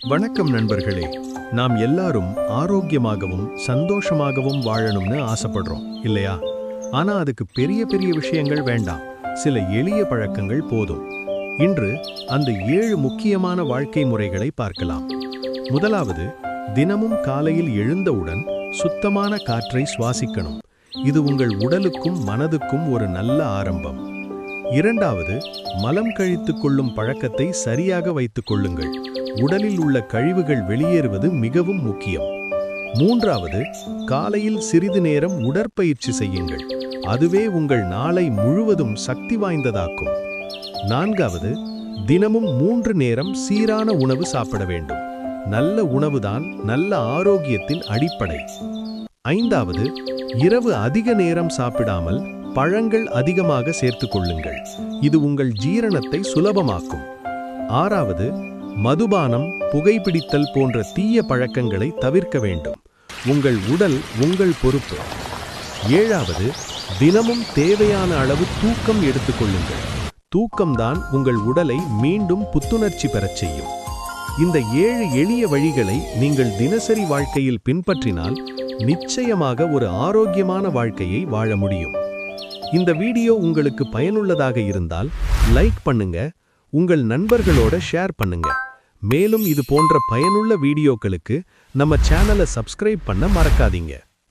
வணக்கம் நண்பர்களே. நாம் எல்லாரும் ஆரோக்கியமாகவும் சந்தோஷமாகவும் வாழணும்னு ஆசைப்படுறோம் இல்லையா? ஆனா அதுக்கு பெரிய பெரிய விஷயங்கள் வேண்டாம், சில எளிய பழக்கங்கள் போதும். இன்று அந்த 7 முக்கியமான வாழ்க்கை முறைகளை பார்க்கலாம். முதலாவது, தினமும் காலையில் எழுந்தவுடன் சுத்தமான காற்றை சுவாசிக்கணும். இது உங்கள் உடலுக்கும் மனதுக்கும் ஒரு நல்ல ஆரம்பம். இரண்டாவது, மலம் கழித்துக் கொள்ளும் பழக்கத்தை சரியாக வைத்துக் கொள்ளுங்கள். உடலில் உள்ள கழிவுகள் வெளியேறுவது மிகவும் முக்கியம். மூன்றாவது, காலையில் சிறிது நேரம் உடற்பயிற்சி செய்யுங்கள். அதுவே உங்கள் நாளை முழுவதும் சக்தி வாய்ந்ததாக்கும். நான்காவது, தினமும் 3 நேரம் சீரான உணவு சாப்பிட வேண்டும். நல்ல உணவுதான் நல்ல ஆரோக்கியத்தின் அடிப்படை. ஐந்தாவது, இரவு அதிக நேரம் சாப்பிடாமல் பழங்கள் அதிகமாக சேர்த்துக் கொள்ளுங்கள். இது உங்கள் ஜீரணத்தை சுலபமாக்கும். ஆறாவது, மதுபானம், புகைப்பிடித்தல் போன்ற தீய பழக்கங்களை தவிர்க்க வேண்டும். உங்கள் உடல் உங்கள் பொறுப்பு. ஏழாவது, தினமும் தேவையான அளவு தூக்கம் எடுத்துக்கொள்ளுங்கள். தூக்கம்தான் உங்கள் உடலை மீண்டும் புத்துணர்ச்சி பெறச் செய்யும். இந்த 7 எளிய வழிகளை நீங்கள் தினசரி வாழ்க்கையில் பின்பற்றினால் நிச்சயமாக ஒரு ஆரோக்கியமான வாழ்க்கையை வாழ முடியும். இந்த வீடியோ உங்களுக்கு பயனுள்ளதாக இருந்தால் லைக் பண்ணுங்க, உங்கள் நண்பர்களோட ஷேர் பண்ணுங்க. மேலும் இது போன்ற பயனுள்ள வீடியோக்களுக்கு நம்ம சேனலை சப்ஸ்கிரைப் பண்ண மறக்காதீங்க.